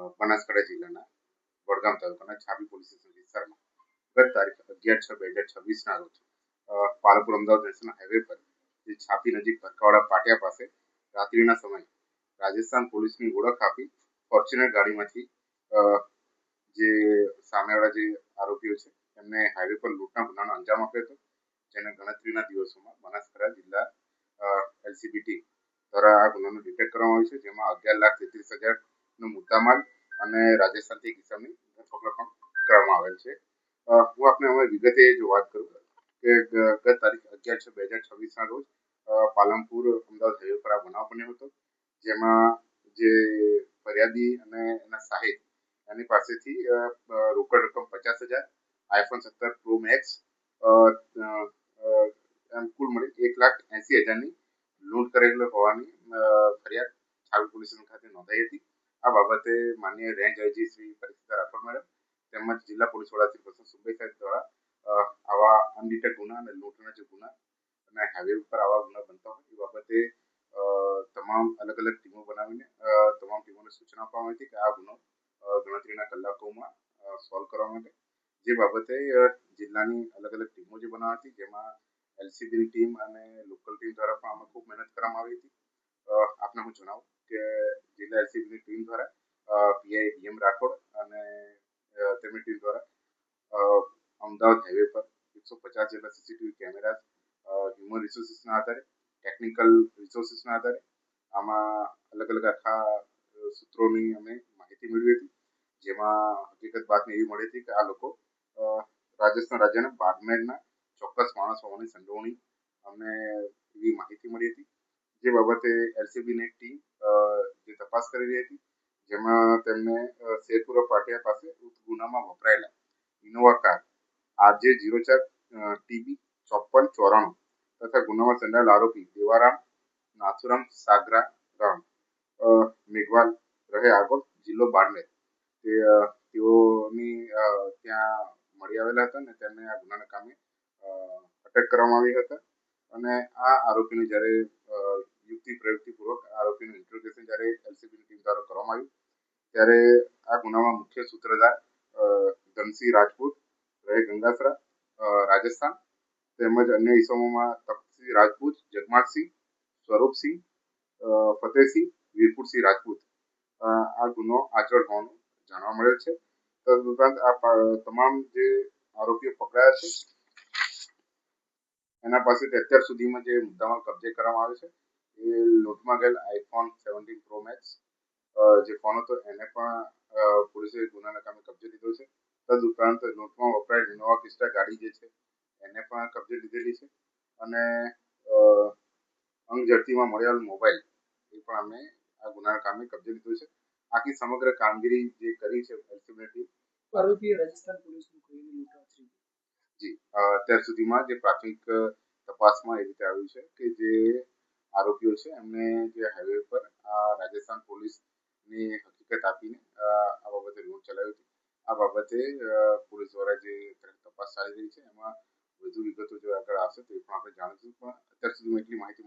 બનાસકાંઠા જિલ્લાના વડગામ તાલુકાના છાપી પોલીસ સ્ટેશન વિસ્તારમાં ગત તારીખ 11/6/2026 રોજ પાલનપુર અમદાવાદ નેશનલ હાઈવે પર જે છાપી નજીક ભરકાવાડા પાટિયા પાસે રાત્રિના સમયે રાજસ્થાન પોલીસની ઓળખ આપી ફોર્ચ્યુનર ગાડીમાંથી જે સામેવાળા જે આરોપીઓ છે એમને હાઈવે પર લૂંટના ગુનાનો અંજામ આપ્યો હતો, જેને ગણતરીના દિવસોમાં બનાસકાંઠા જિલ્લા એલસીબી ટીમ દ્વારા આ ગુનાનો ડિટેક્ટ કરવામાં આવ્યો છે, જેમાં 11,33,000 મુદ્દામાલ અને રાજસ્થાનથી કિસ્સાની ધરપકડ પણ કરવામાં આવેલ છે. હું આપને હવે વિગતે જો વાત કરું કે ગત તારીખ 11/6/2026 રોજ પાલનપુર અમદાવાદ હાઈવે પર આ બનાવ બન્યો હતો, જેમાં જે ફરિયાદી અને એના સાહેબ એની પાસેથી રોકડ રકમ 50,000, આઈફોન 17 પ્રો મેક્સ એમ કુલ મળી 1,80,000ની લૂંટ કરેલ હોવાની ફરિયાદ છાપી પોલીસ સ્ટેશન ખાતે નોંધાઈ હતી. આ બાબતે માનનીય range IG Shri Parikshita Rathod madam તેમજ જિલ્લા પોલીસ વડા શ્રી પ્રસન્ન સુંબઈ સાહેબ દ્વારા આવા અનડિટેક્ટ ગુના અને લૂંટના જે ગુના અને હાઈવે ઉપર આવા ગુના બનતા હોય એ બાબતે તમામ અલગ અલગ ટીમો બનાવીને તમામ ટીમોને સૂચના આપવામાં આવી હતી કે આ ગુનો ગણતરીના કલાકોમાં સોલ્વ કરવા માટે, જે બાબતે જિલ્લાની અલગ અલગ ટીમો જે બનાવી હતી, જેમાં એલસીબીની ટીમ અને લોકલ ટીમ દ્વારા પણ આમાં ખૂબ મહેનત કરવામાં આવી હતી. આપને હું જણાવું કે જિલ્લા એલસીબીની ટીમ દ્વારા પીઆઈ ડીએમ રાઠોડ અને તેમની ટીમ દ્વારા અમદાવાદ હાઈવે પર 150 જેટલા સીસીટીવી કેમેરા, હ્યુમન રિસોર્સિસના આધારે, ટેકનિકલ રિસોર્સિસના આધારે આમાં અલગ અલગ આખા સૂત્રોની અમે માહિતી મેળવી હતી, જેમાં હકીકત બાતમી એવી મળી હતી કે આ લોકો રાજસ્થાન રાજ્યના બાડમેરના ચોક્કસ માણસ હોવાની સંડોવણી અમને એવી માહિતી મળી હતી, જે બાબતે એલસીબીની ટીમ જે તપાસ કરી રહી હતી, જેમાં તેમને શેરપુરા પાટિયા પાસે ગુનામાં વપરાયેલા ઇનોવા કાર RJ04 TB 5494 તથા ગુનામાં સંડોવાયેલ આરોપી દેવારામ નાથુરામ સાગરા રામ મેઘવાલ રહે આગળ જિલ્લો બાડમેર તેઓની ત્યાં મળી આવેલા હતા અને તેમને આ ગુનાના કામે અટક કરવામાં આવી હતા. અને આ આરોપીને જ્યારે યુક્તિ પ્રયુક્તિપૂર્વક આરોપીનું ઇન્ટ્રોગેશન જ્યારે એલસીબીની ટીમ દ્વારા કરવામાં આવ્યું, ત્યારે આ ગુનામાં મુખ્ય સૂત્રધાર ધનસિંહ રાજપૂત રહે ગંગાસરા રાજસ્થાન તેમજ અન્ય ઇસમોમાં તપસિંહ રાજપૂત, જગમાતસિંહ, સ્વરૂપસિંહ, ફતેહસિંહ, વીરપુરસિંહ રાજપૂત આ ગુનો આચરણ હોવાનું જાણવા મળેલ છે. તદુપરાંત આ તમામ જે આરોપીઓ પકડાયા છે એના પાસેથી અત્યાર સુધીમાં જે મુદ્દામાલ કબજે કરવામાં આવે છે એ લૂંટમાં ગયેલ આઈફોન 17 પ્રો મેક્સ જે ફોન હતો એને પણ પોલીસે ગુનાના કામે કબજે લીધો છે. તદુપરાંત લૂંટમાં વપરાયેલ ઇનોવા ક્રિસ્ટા ગાડી જે છે એને પણ કબજે લીધેલી છે અને અંગ ઝડતીમાં મળેલ મોબાઈલ એ પણ અમે આ ગુનાના કામે કબજે લીધો છે. આખી સમગ્ર કામગીરી જે કરી છે એલસીબીની ટીમ આરોપીએ રાજસ્થાન પોલીસનું કહીને લૂંટાવી જી અત્યાર સુધીમાં જે પ્રાથમિક તપાસમાં એ રીતે આવ્યું છે કે જે આરોપીઓ છે એમને જે હાઈવે પર રાજસ્થાન પોલીસની હકીકત આપીને આ બાબતે લૂંટ ચલાવી હતી. આ બાબતે પોલીસ દ્વારા જે તપાસ ચાલી રહી છે એમાં વધુ વિગતો જો આગળ આવશે તો એ પણ આપણે જાણીશું, પણ અત્યાર સુધીમાં એટલી માહિતી